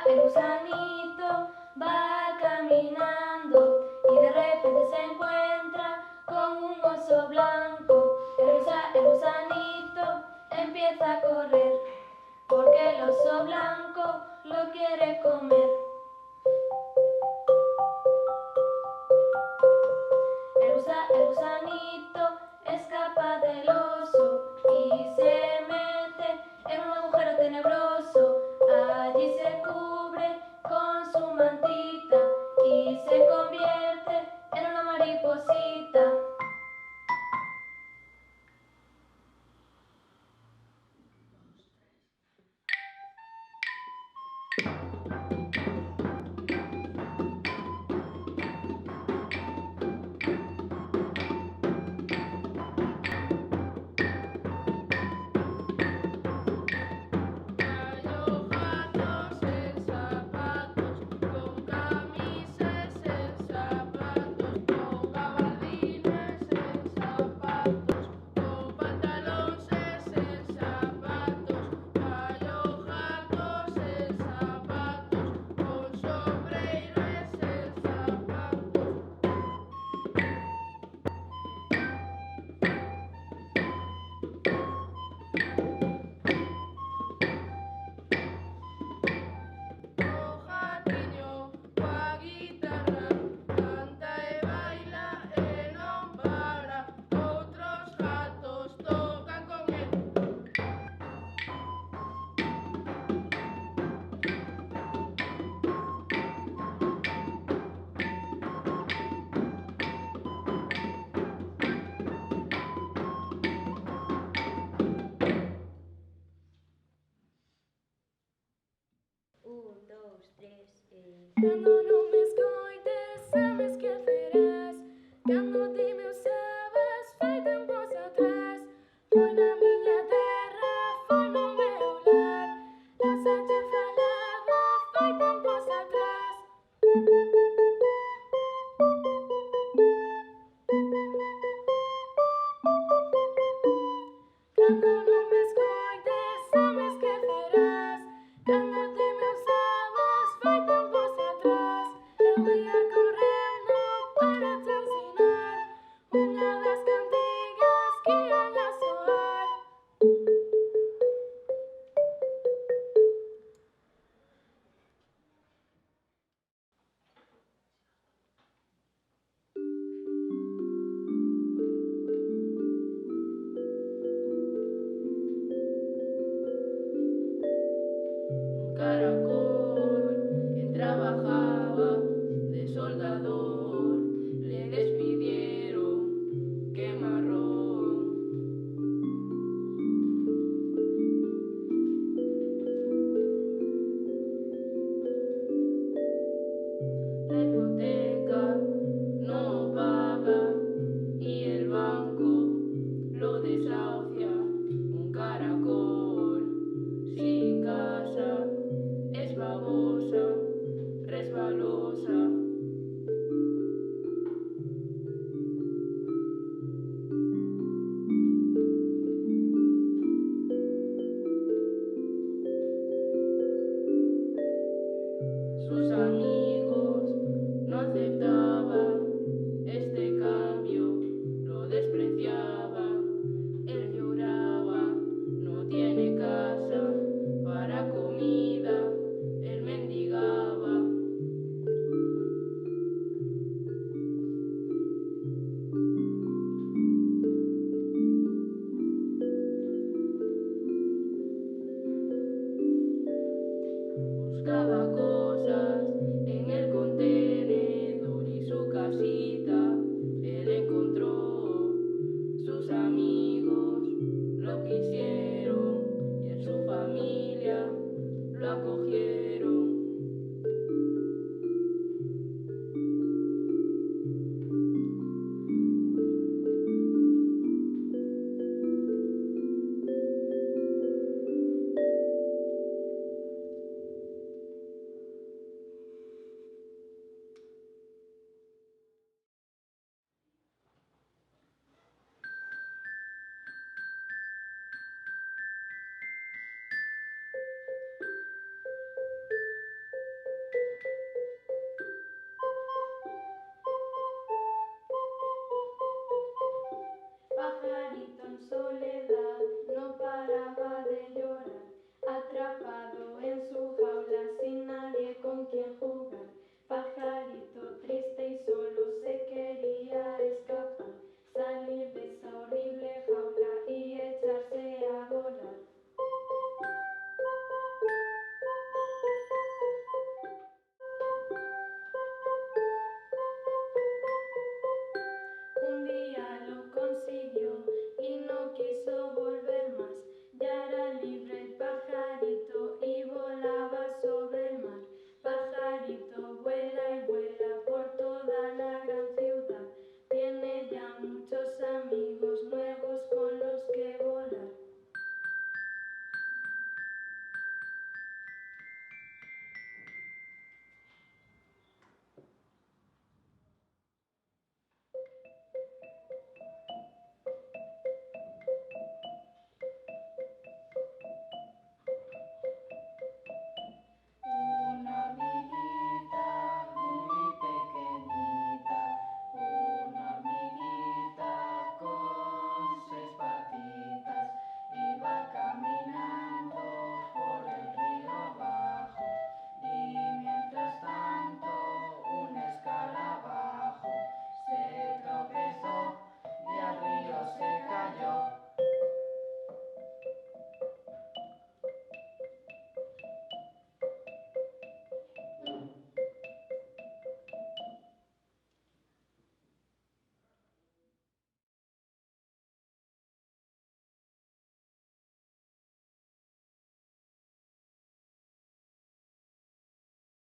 el gusanito va caminando y de repente se encuentra con un oso blanco. El gusanito empieza a correr porque el oso blanco lo quiere comer. El gusanito escapa del oso y se mete en un agujero tenebroso. Allí se cubre con su mantita y se convierte en una mariposita. Cando non me escoites, sabes que farás. Cando ti me usabas, fai tempos atrás. Foi na miña terra, foi no meu lar. Eu xa che falaba, fai tempos atrás. Cando non me escoites, sabes que farás. Cando ti me usabas, fai tempos atrás. Eu ia correndo para te ensinar unha das cantigas que ian a soar. Un caracol que trabajaba de soldador, le despidieron, qué marrón. La hipoteca no paga y el banco lo desahucia. Un caracol sin casa es babosa, resbalosa. Sus amigos